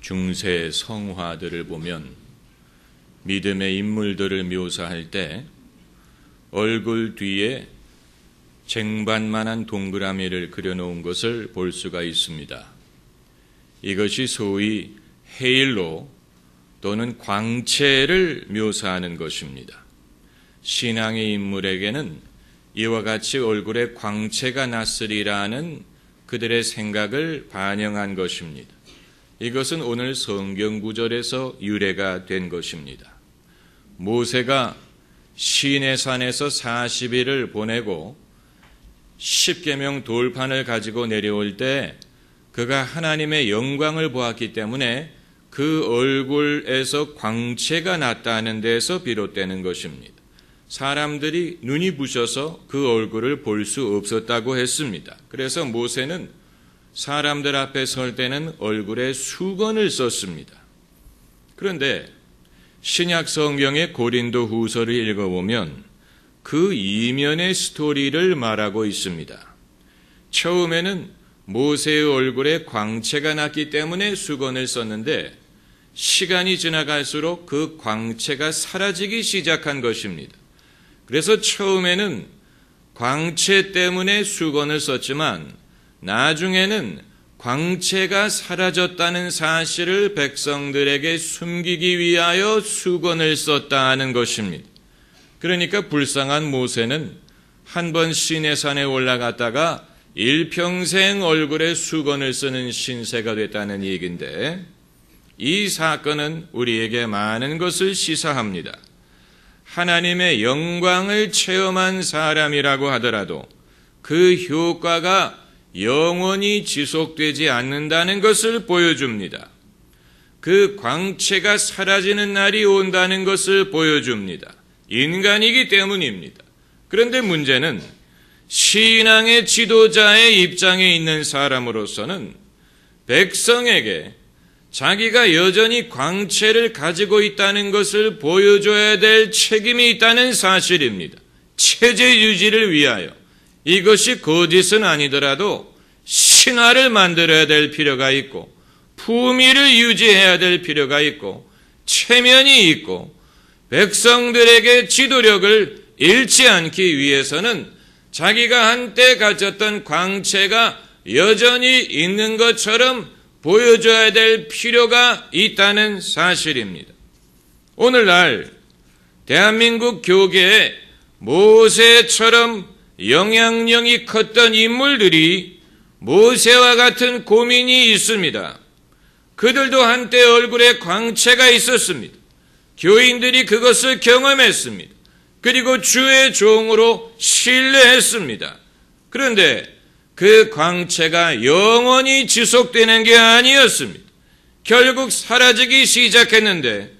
중세 성화들을 보면 믿음의 인물들을 묘사할 때 얼굴 뒤에 쟁반만한 동그라미를 그려놓은 것을 볼 수가 있습니다. 이것이 소위 헤일로 또는 광채를 묘사하는 것입니다. 신앙의 인물에게는 이와 같이 얼굴에 광채가 났으리라는 그들의 생각을 반영한 것입니다. 이것은 오늘 성경 구절에서 유래가 된 것입니다. 모세가 시내산에서 40일을 보내고 십계명 돌판을 가지고 내려올 때 그가 하나님의 영광을 보았기 때문에 그 얼굴에서 광채가 났다는 데서 비롯되는 것입니다. 사람들이 눈이 부셔서 그 얼굴을 볼 수 없었다고 했습니다. 그래서 모세는 사람들 앞에 설 때는 얼굴에 수건을 썼습니다. 그런데 신약 성경의 고린도 후서를 읽어보면 그 이면의 스토리를 말하고 있습니다. 처음에는 모세의 얼굴에 광채가 났기 때문에 수건을 썼는데 시간이 지나갈수록 그 광채가 사라지기 시작한 것입니다. 그래서 처음에는 광채 때문에 수건을 썼지만 나중에는 광채가 사라졌다는 사실을 백성들에게 숨기기 위하여 수건을 썼다는 것입니다. 그러니까 불쌍한 모세는 한 번 시내산에 올라갔다가 일평생 얼굴에 수건을 쓰는 신세가 됐다는 얘기인데 이 사건은 우리에게 많은 것을 시사합니다. 하나님의 영광을 체험한 사람이라고 하더라도 그 효과가 영원히 지속되지 않는다는 것을 보여줍니다. 그 광채가 사라지는 날이 온다는 것을 보여줍니다. 인간이기 때문입니다. 그런데 문제는 신앙의 지도자의 입장에 있는 사람으로서는 백성에게 자기가 여전히 광채를 가지고 있다는 것을 보여줘야 될 책임이 있다는 사실입니다. 체제 유지를 위하여 이것이 거짓은 아니더라도 신화를 만들어야 될 필요가 있고 품위를 유지해야 될 필요가 있고 체면이 있고 백성들에게 지도력을 잃지 않기 위해서는 자기가 한때 가졌던 광채가 여전히 있는 것처럼 보여줘야 될 필요가 있다는 사실입니다. 오늘날 대한민국 교계에 모세처럼 영향력이 컸던 인물들이 모세와 같은 고민이 있습니다. 그들도 한때 얼굴에 광채가 있었습니다. 교인들이 그것을 경험했습니다. 그리고 주의 종으로 신뢰했습니다. 그런데 그 광채가 영원히 지속되는 게 아니었습니다. 결국 사라지기 시작했는데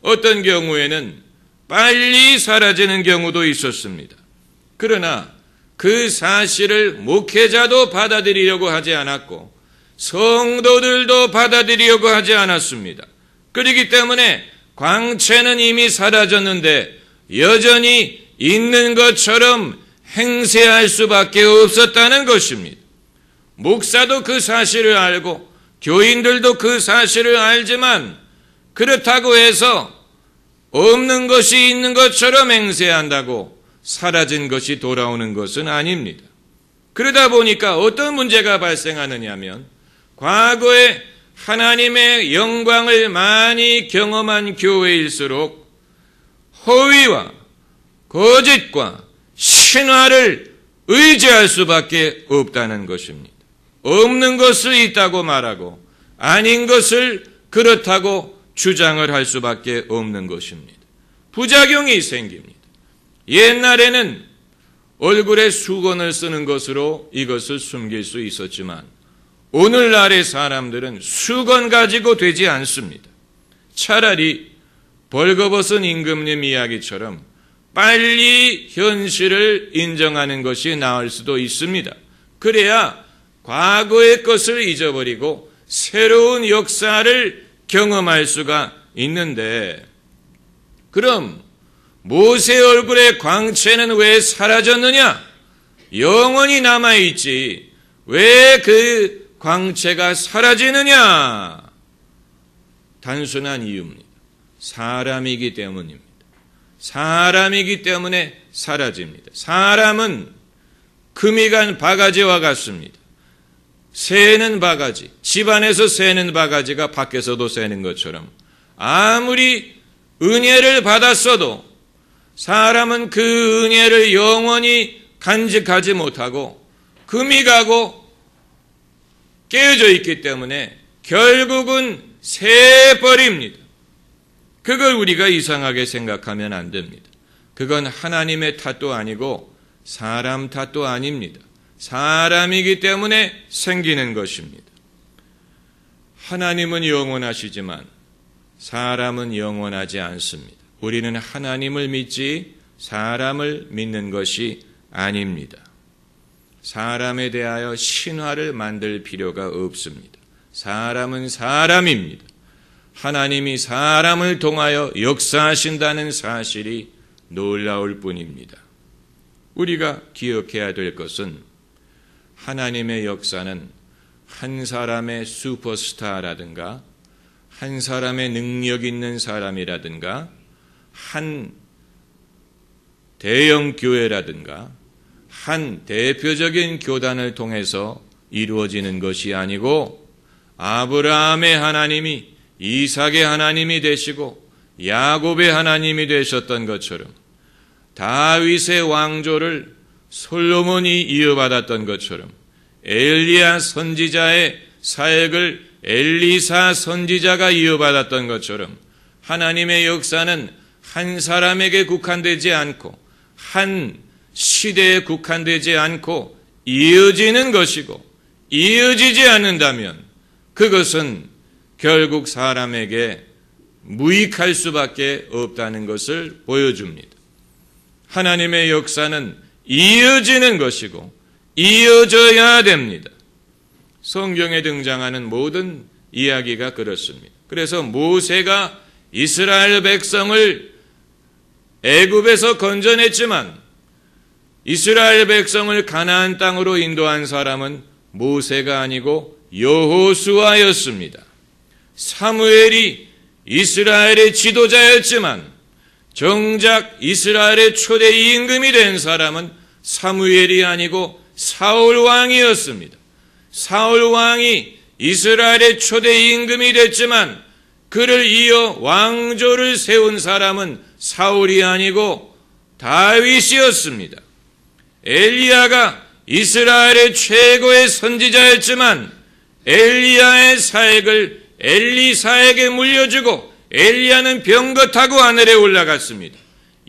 어떤 경우에는 빨리 사라지는 경우도 있었습니다. 그러나 그 사실을 목회자도 받아들이려고 하지 않았고 성도들도 받아들이려고 하지 않았습니다. 그렇기 때문에 광채는 이미 사라졌는데 여전히 있는 것처럼 행세할 수밖에 없었다는 것입니다. 목사도 그 사실을 알고 교인들도 그 사실을 알지만 그렇다고 해서 없는 것이 있는 것처럼 행세한다고 사라진 것이 돌아오는 것은 아닙니다. 그러다 보니까 어떤 문제가 발생하느냐면 과거에 하나님의 영광을 많이 경험한 교회일수록 허위와 거짓과 신화를 의지할 수밖에 없다는 것입니다. 없는 것을 있다고 말하고 아닌 것을 그렇다고 주장을 할 수밖에 없는 것입니다. 부작용이 생깁니다. 옛날에는 얼굴에 수건을 쓰는 것으로 이것을 숨길 수 있었지만 오늘날의 사람들은 수건 가지고 되지 않습니다. 차라리 벌거벗은 임금님 이야기처럼 빨리 현실을 인정하는 것이 나을 수도 있습니다. 그래야 과거의 것을 잊어버리고 새로운 역사를 경험할 수가 있는데 그럼 모세 얼굴의 광채는 왜 사라졌느냐? 영원히 남아있지 왜 그 광채가 사라지느냐? 단순한 이유입니다. 사람이기 때문입니다. 사람이기 때문에 사라집니다. 사람은 금이 간 바가지와 같습니다. 새는 바가지, 집안에서 새는 바가지가 밖에서도 새는 것처럼 아무리 은혜를 받았어도 사람은 그 은혜를 영원히 간직하지 못하고 금이 가고 깨어져 있기 때문에 결국은 새버립니다. 그걸 우리가 이상하게 생각하면 안 됩니다. 그건 하나님의 탓도 아니고 사람 탓도 아닙니다. 사람이기 때문에 생기는 것입니다. 하나님은 영원하시지만 사람은 영원하지 않습니다. 우리는 하나님을 믿지 사람을 믿는 것이 아닙니다. 사람에 대하여 신화를 만들 필요가 없습니다. 사람은 사람입니다. 하나님이 사람을 통하여 역사하신다는 사실이 놀라울 뿐입니다. 우리가 기억해야 될 것은 하나님의 역사는 한 사람의 슈퍼스타라든가 한 사람의 능력 있는 사람이라든가 한 대형 교회라든가 한 대표적인 교단을 통해서 이루어지는 것이 아니고 아브라함의 하나님이 이삭의 하나님이 되시고 야곱의 하나님이 되셨던 것처럼 다윗의 왕조를 솔로몬이 이어받았던 것처럼 엘리야 선지자의 사역을 엘리사 선지자가 이어받았던 것처럼 하나님의 역사는 한 사람에게 국한되지 않고 한 시대에 국한되지 않고 이어지는 것이고 이어지지 않는다면 그것은 결국 사람에게 무익할 수밖에 없다는 것을 보여줍니다. 하나님의 역사는 이어지는 것이고 이어져야 됩니다. 성경에 등장하는 모든 이야기가 그렇습니다. 그래서 모세가 이스라엘 백성을 애굽에서 건져냈지만 이스라엘 백성을 가나안 땅으로 인도한 사람은 모세가 아니고 여호수아였습니다. 사무엘이 이스라엘의 지도자였지만 정작 이스라엘의 초대 임금이 된 사람은 사무엘이 아니고 사울 왕이었습니다. 사울 왕이 이스라엘의 초대 임금이 됐지만 그를 이어 왕조를 세운 사람은 사울이 아니고 다윗이었습니다. 엘리야가 이스라엘의 최고의 선지자였지만 엘리야의 사역을 엘리사에게 물려주고 엘리야는 병거타고 하늘에 올라갔습니다.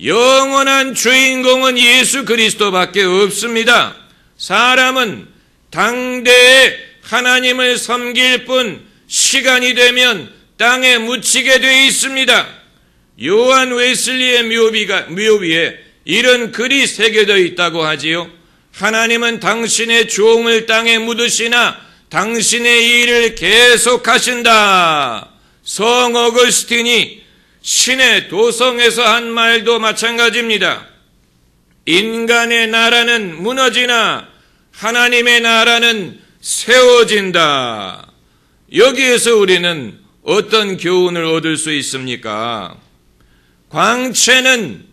영원한 주인공은 예수 그리스도밖에 없습니다. 사람은 당대에 하나님을 섬길 뿐 시간이 되면 땅에 묻히게 되어 있습니다. 요한 웨슬리의 묘비에 이런 글이 새겨져 있다고 하지요. 하나님은 당신의 종을 땅에 묻으시나 당신의 일을 계속하신다. 성 어거스틴이 신의 도성에서 한 말도 마찬가지입니다. 인간의 나라는 무너지나 하나님의 나라는 세워진다. 여기에서 우리는 어떤 교훈을 얻을 수 있습니까? 광채는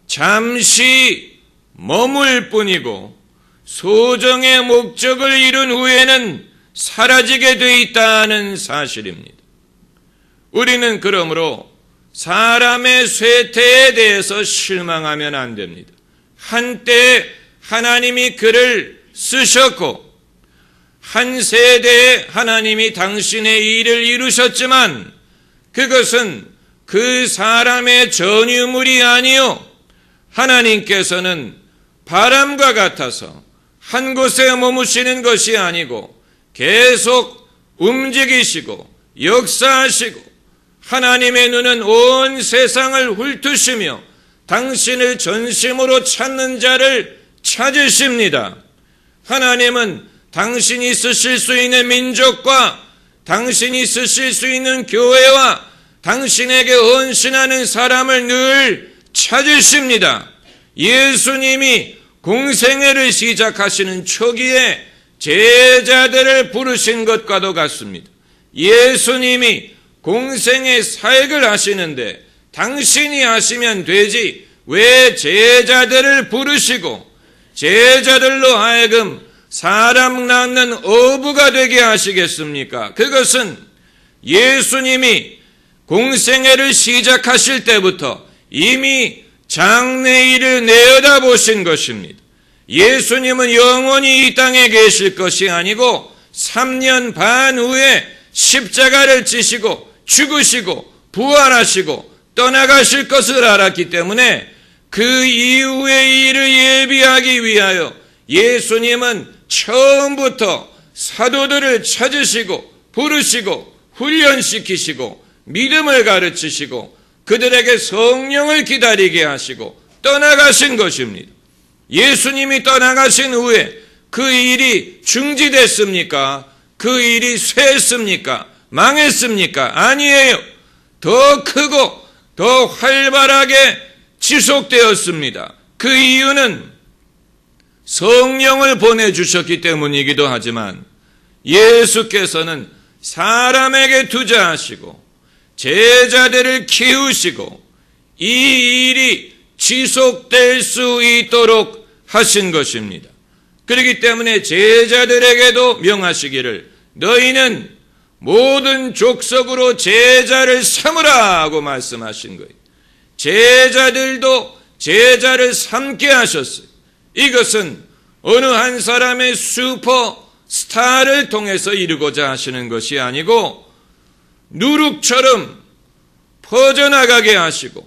잠시 머물 뿐이고 소정의 목적을 이룬 후에는 사라지게 돼 있다는 사실입니다. 우리는 그러므로 사람의 쇠퇴에 대해서 실망하면 안 됩니다. 한때 하나님이 그를 쓰셨고 한 세대에 하나님이 당신의 일을 이루셨지만 그것은 그 사람의 전유물이 아니요 하나님께서는 바람과 같아서 한 곳에 머무시는 것이 아니고 계속 움직이시고 역사하시고 하나님의 눈은 온 세상을 훑으시며 당신을 전심으로 찾는 자를 찾으십니다. 하나님은 당신이 쓰실 수 있는 민족과 당신이 쓰실 수 있는 교회와 당신에게 헌신하는 사람을 늘 찾으십니다. 예수님이 공생애를 시작하시는 초기에 제자들을 부르신 것과도 같습니다. 예수님이 공생의 사역을 하시는데 당신이 하시면 되지 왜 제자들을 부르시고 제자들로 하여금 사람 낳는 어부가 되게 하시겠습니까? 그것은 예수님이 공생애를 시작하실 때부터 이미 장래일을 내어다보신 것입니다. 예수님은 영원히 이 땅에 계실 것이 아니고 3년 반 후에 십자가를 지시고 죽으시고 부활하시고 떠나가실 것을 알았기 때문에 그 이후의 일을 예비하기 위하여 예수님은 처음부터 사도들을 찾으시고 부르시고 훈련시키시고 믿음을 가르치시고 그들에게 성령을 기다리게 하시고 떠나가신 것입니다. 예수님이 떠나가신 후에 그 일이 중지됐습니까? 그 일이 쇠했습니까? 망했습니까? 아니에요. 더 크고 더 활발하게 지속되었습니다. 그 이유는 성령을 보내주셨기 때문이기도 하지만 예수께서는 사람에게 투자하시고 제자들을 키우시고 이 일이 지속될 수 있도록 하신 것입니다. 그렇기 때문에 제자들에게도 명하시기를 너희는 모든 족속으로 제자를 삼으라 하고 말씀하신 거예요. 제자들도 제자를 삼게 하셨어요. 이것은 어느 한 사람의 슈퍼스타를 통해서 이루고자 하시는 것이 아니고 누룩처럼 퍼져나가게 하시고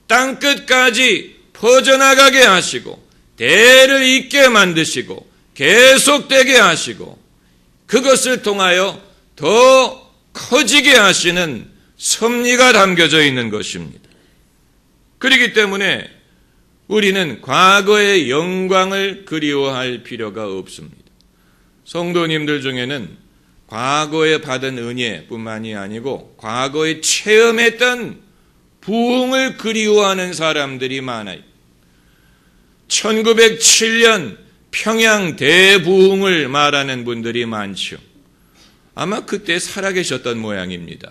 땅끝까지 퍼져나가게 하시고 대를 잇게 만드시고 계속되게 하시고 그것을 통하여 더 커지게 하시는 섭리가 담겨져 있는 것입니다. 그렇기 때문에 우리는 과거의 영광을 그리워할 필요가 없습니다. 성도님들 중에는 과거에 받은 은혜뿐만이 아니고 과거에 체험했던 부흥을 그리워하는 사람들이 많아요. 1907년 평양 대부흥을 말하는 분들이 많죠. 아마 그때 살아계셨던 모양입니다.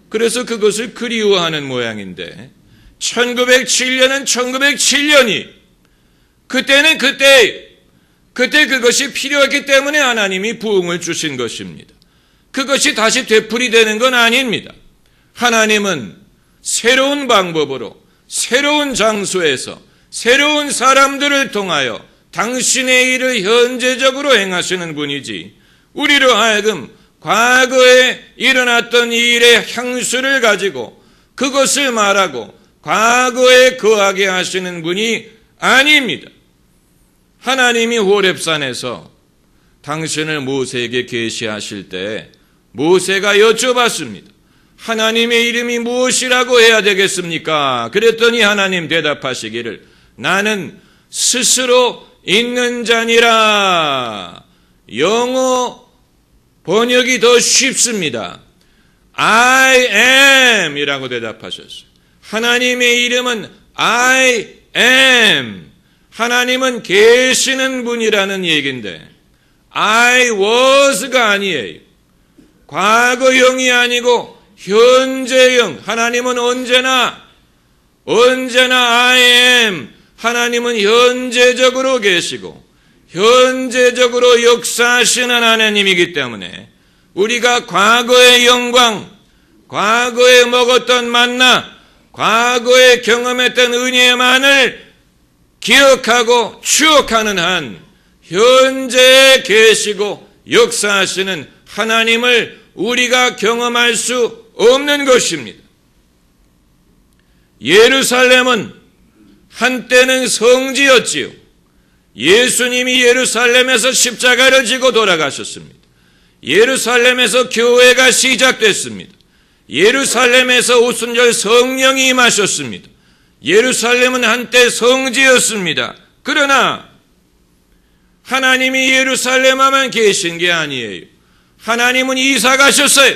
그래서 그것을 그리워하는 모양인데 1907년은 1907년이 그때는 그때 그것이 필요했기 때문에 하나님이 부흥을 주신 것입니다. 그것이 다시 되풀이되는 건 아닙니다. 하나님은 새로운 방법으로 새로운 장소에서 새로운 사람들을 통하여 당신의 일을 현재적으로 행하시는 분이지 우리로 하여금 과거에 일어났던 일의 향수를 가지고 그것을 말하고 과거에 거하게 하시는 분이 아닙니다. 하나님이 호렙산에서 당신을 모세에게 계시하실 때 모세가 여쭤봤습니다. 하나님의 이름이 무엇이라고 해야 되겠습니까? 그랬더니 하나님 대답하시기를 나는 스스로 있는 자니라. 영어 번역이 더 쉽습니다. I am 이라고 대답하셨어요. 하나님의 이름은 I am. 하나님은 계시는 분이라는 얘기인데 I was가 아니에요. 과거형이 아니고 현재형. 하나님은 언제나 I am. 하나님은 현재적으로 계시고 현재적으로 역사하시는 하나님이기 때문에 우리가 과거의 영광, 과거에 먹었던 만나, 과거에 경험했던 은혜만을 기억하고 추억하는 한 현재에 계시고 역사하시는 하나님을 우리가 경험할 수 없는 것입니다. 예루살렘은 한때는 성지였지요. 예수님이 예루살렘에서 십자가를 지고 돌아가셨습니다. 예루살렘에서 교회가 시작됐습니다. 예루살렘에서 오순절 성령이 임하셨습니다. 예루살렘은 한때 성지였습니다. 그러나 하나님이 예루살렘에만 계신 게 아니에요. 하나님은 이사 가셨어요.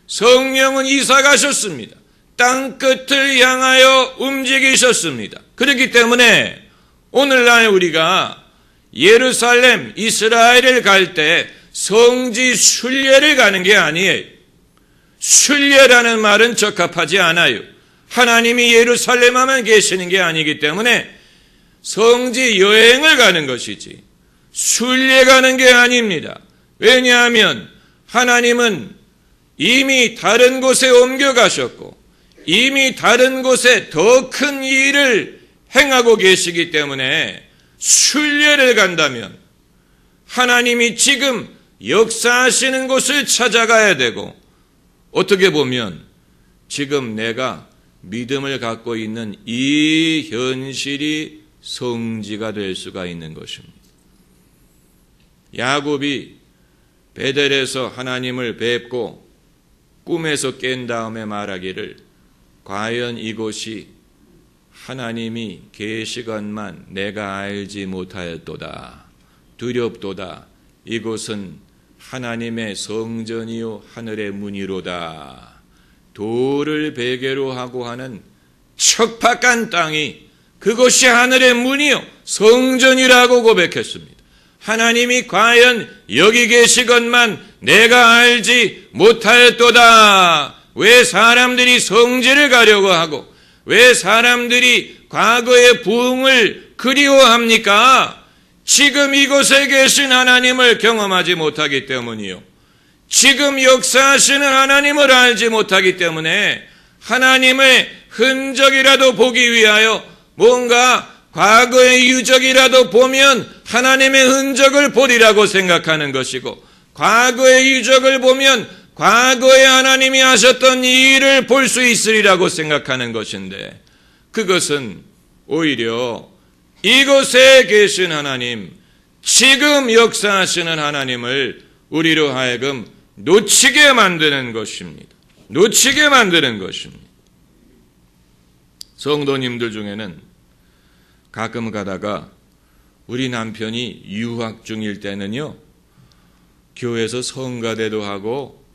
성령은 이사 가셨습니다. 땅끝을 향하여 움직이셨습니다. 그렇기 때문에 오늘날 우리가 예루살렘, 이스라엘을 갈 때 성지 순례를 가는 게 아니에요. 순례라는 말은 적합하지 않아요. 하나님이 예루살렘에만 계시는 게 아니기 때문에 성지 여행을 가는 것이지 순례 가는 게 아닙니다. 왜냐하면 하나님은 이미 다른 곳에 옮겨가셨고 이미 다른 곳에 더 큰 일을 행하고 계시기 때문에 순례를 간다면 하나님이 지금 역사하시는 곳을 찾아가야 되고 어떻게 보면 지금 내가 믿음을 갖고 있는 이 현실이 성지가 될 수가 있는 것입니다. 야곱이 베델에서 하나님을 뵙고 꿈에서 깬 다음에 말하기를 과연 이곳이 하나님이 계시건만 내가 알지 못하였도다. 두렵도다. 이곳은 하나님의 성전이요 하늘의 문이로다. 돌을 베개로 하고 하는 척박한 땅이 그것이 하늘의 문이요 성전이라고 고백했습니다. 하나님이 과연 여기 계시건만 내가 알지 못하였도다. 왜 사람들이 성지를 가려고 하고 왜 사람들이 과거의 부흥을 그리워합니까? 지금 이곳에 계신 하나님을 경험하지 못하기 때문이요. 지금 역사하시는 하나님을 알지 못하기 때문에 하나님의 흔적이라도 보기 위하여 뭔가 과거의 유적이라도 보면 하나님의 흔적을 보리라고 생각하는 것이고 과거의 유적을 보면 과거에 하나님이 하셨던 이 일을 볼 수 있으리라고 생각하는 것인데 그것은 오히려 이곳에 계신 하나님, 지금 역사하시는 하나님을 우리로 하여금 놓치게 만드는 것입니다. 놓치게 만드는 것입니다. 성도님들 중에는 가끔 가다가 우리 남편이 유학 중일 때는요, 교회에서 성가대도 하고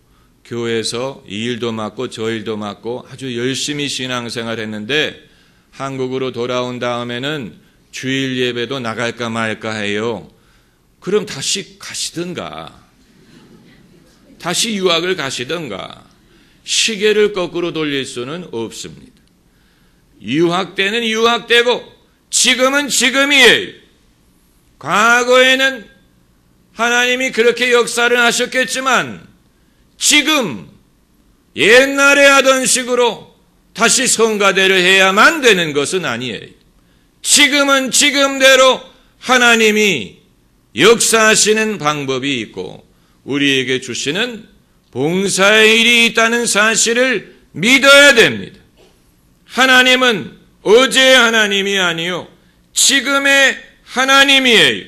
교회에서 이 일도 맡고 저 일도 맡고 아주 열심히 신앙생활 했는데 한국으로 돌아온 다음에는 주일 예배도 나갈까 말까 해요. 그럼 다시 가시든가 다시 유학을 가시든가 시계를 거꾸로 돌릴 수는 없습니다. 유학 때는 유학 때고 지금은 지금이에요. 과거에는 하나님이 그렇게 역사를 하셨겠지만 지금 옛날에 하던 식으로 다시 성가대를 해야만 되는 것은 아니에요. 지금은 지금대로 하나님이 역사하시는 방법이 있고 우리에게 주시는 봉사의 일이 있다는 사실을 믿어야 됩니다. 하나님은 어제의 하나님이 아니요 지금의 하나님이에요.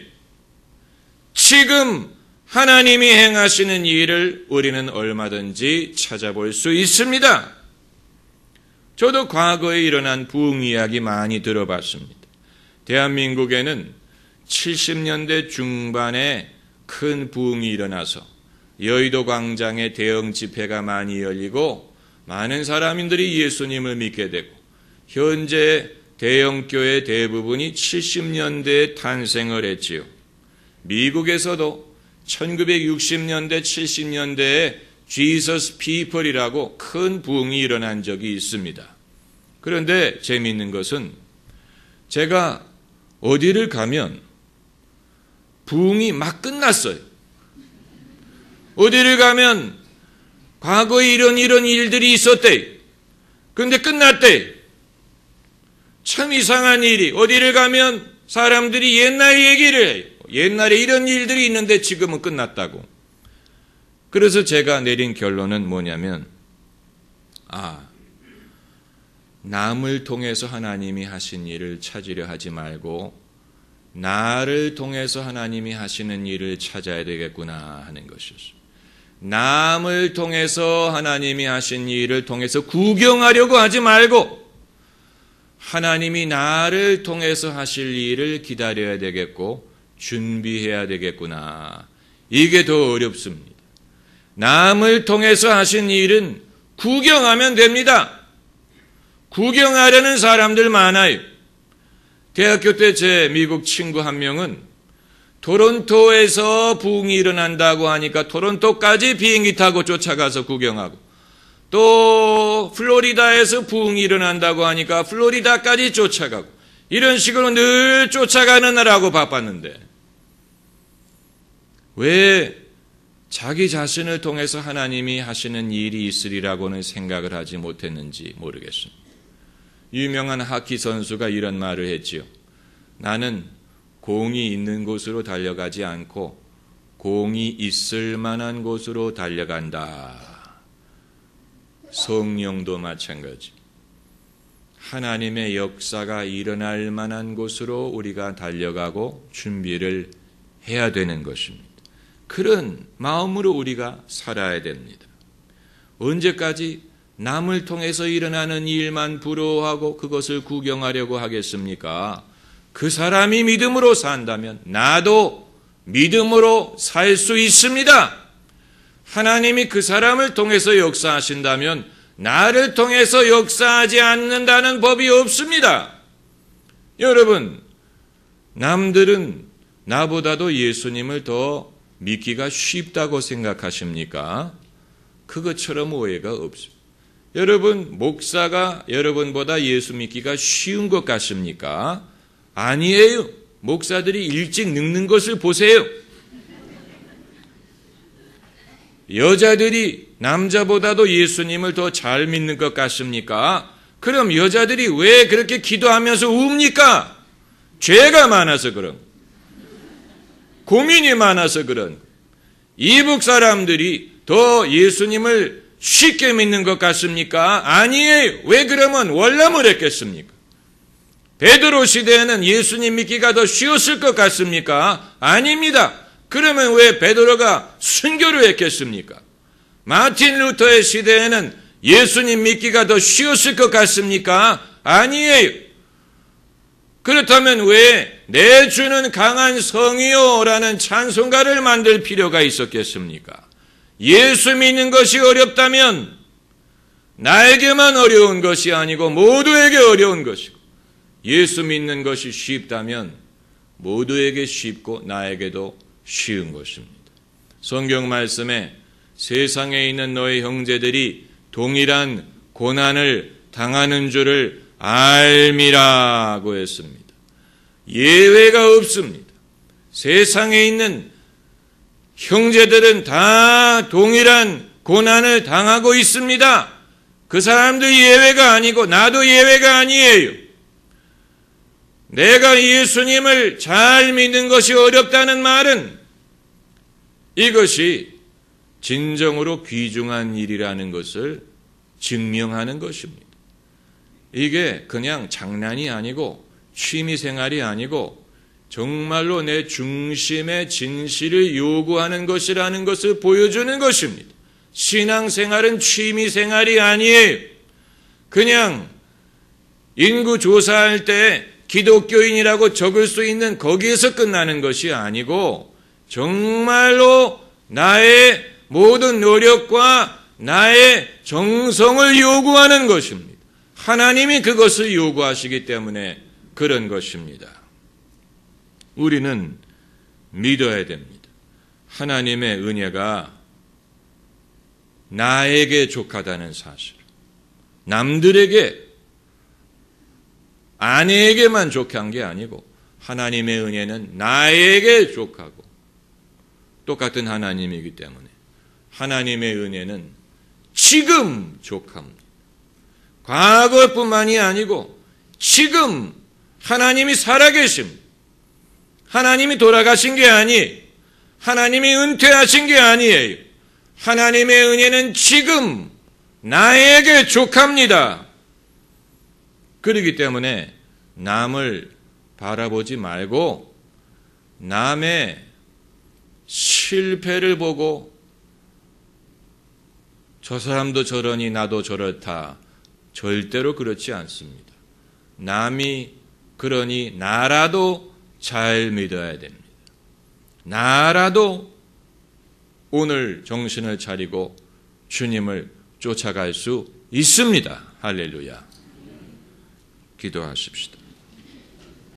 지금 하나님이 행하시는 일을 우리는 얼마든지 찾아볼 수 있습니다. 저도 과거에 일어난 부흥 이야기 많이 들어봤습니다. 대한민국에는 70년대 중반에 큰 부흥이 일어나서 여의도 광장에 대형 집회가 많이 열리고 많은 사람들이 예수님을 믿게 되고 현재 대형 교회 대부분이 70년대에 탄생을 했지요. 미국에서도 1960년대, 70년대에 Jesus People이라고 큰 부흥이 일어난 적이 있습니다. 그런데 재미있는 것은 제가 어디를 가면 부흥이 막 끝났어요. 어디를 가면 과거에 이런 일들이 있었대. 그런데 끝났대. 참 이상한 일이 어디를 가면 사람들이 옛날 얘기를 해요. 옛날에 이런 일들이 있는데 지금은 끝났다고. 그래서 제가 내린 결론은 뭐냐면 남을 통해서 하나님이 하신 일을 찾으려 하지 말고 나를 통해서 하나님이 하시는 일을 찾아야 되겠구나 하는 것이었어요. 남을 통해서 하나님이 하신 일을 통해서 구경하려고 하지 말고 하나님이 나를 통해서 하실 일을 기다려야 되겠고 준비해야 되겠구나. 이게 더 어렵습니다. 남을 통해서 하신 일은 구경하면 됩니다. 구경하려는 사람들 많아요. 대학교 때 제 미국 친구 한 명은 토론토에서 부흥이 일어난다고 하니까 토론토까지 비행기 타고 쫓아가서 구경하고 또 플로리다에서 부흥이 일어난다고 하니까 플로리다까지 쫓아가고 이런 식으로 늘 쫓아가느라고 바빴는데 왜 자기 자신을 통해서 하나님이 하시는 일이 있으리라고는 생각을 하지 못했는지 모르겠습니다. 유명한 하키 선수가 이런 말을 했지요. 나는 공이 있는 곳으로 달려가지 않고 공이 있을 만한 곳으로 달려간다. 성령도 마찬가지. 하나님의 역사가 일어날 만한 곳으로 우리가 달려가고 준비를 해야 되는 것입니다. 그런 마음으로 우리가 살아야 됩니다. 언제까지 남을 통해서 일어나는 일만 부러워하고 그것을 구경하려고 하겠습니까? 그 사람이 믿음으로 산다면 나도 믿음으로 살 수 있습니다. 하나님이 그 사람을 통해서 역사하신다면 나를 통해서 역사하지 않는다는 법이 없습니다. 여러분, 남들은 나보다도 예수님을 더 믿기가 쉽다고 생각하십니까? 그것처럼 오해가 없습니다. 여러분, 목사가 여러분보다 예수 믿기가 쉬운 것 같습니까? 아니에요. 목사들이 일찍 늙는 것을 보세요. 여자들이 남자보다도 예수님을 더 잘 믿는 것 같습니까? 그럼 여자들이 왜 그렇게 기도하면서 웁니까? 죄가 많아서 그런, 고민이 많아서 그런, 이북 사람들이 더 예수님을 쉽게 믿는 것 같습니까? 아니에요. 왜 그러면 월남을 했겠습니까? 베드로 시대에는 예수님 믿기가 더 쉬웠을 것 같습니까? 아닙니다. 그러면 왜 베드로가 순교를 했겠습니까? 마틴 루터의 시대에는 예수님 믿기가 더 쉬웠을 것 같습니까? 아니에요. 그렇다면 왜 내 주는 강한 성이요 라는 찬송가를 만들 필요가 있었겠습니까? 예수 믿는 것이 어렵다면 나에게만 어려운 것이 아니고 모두에게 어려운 것이고, 예수 믿는 것이 쉽다면 모두에게 쉽고 나에게도 쉬운 것입니다. 성경 말씀에 세상에 있는 너희 형제들이 동일한 고난을 당하는 줄을 알미라고 했습니다. 예외가 없습니다. 세상에 있는 형제들은 다 동일한 고난을 당하고 있습니다. 그 사람도 예외가 아니고 나도 예외가 아니에요. 내가 예수님을 잘 믿는 것이 어렵다는 말은 이것이 진정으로 귀중한 일이라는 것을 증명하는 것입니다. 이게 그냥 장난이 아니고 취미생활이 아니고 정말로 내 중심의 진실을 요구하는 것이라는 것을 보여주는 것입니다. 신앙생활은 취미생활이 아니에요. 그냥 인구 조사할 때 기독교인이라고 적을 수 있는 거기에서 끝나는 것이 아니고 정말로 나의 모든 노력과 나의 정성을 요구하는 것입니다. 하나님이 그것을 요구하시기 때문에 그런 것입니다. 우리는 믿어야 됩니다. 하나님의 은혜가 나에게 족하다는 사실, 남들에게, 아내에게만 족한 게 아니고 하나님의 은혜는 나에게 족하고 똑같은 하나님이기 때문에 하나님의 은혜는 지금 족합니다. 과거뿐만이 아니고 지금 하나님이 살아계십니다. 하나님이 돌아가신 게 아니에요. 하나님이 은퇴하신 게 아니에요. 하나님의 은혜는 지금 나에게 족합니다. 그렇기 때문에 남을 바라보지 말고 남의 실패를 보고 저 사람도 저러니 나도 저렇다. 절대로 그렇지 않습니다. 남이 그러니 나라도 잘 믿어야 됩니다. 나라도 오늘 정신을 차리고 주님을 쫓아갈 수 있습니다. 할렐루야. 기도하십시다.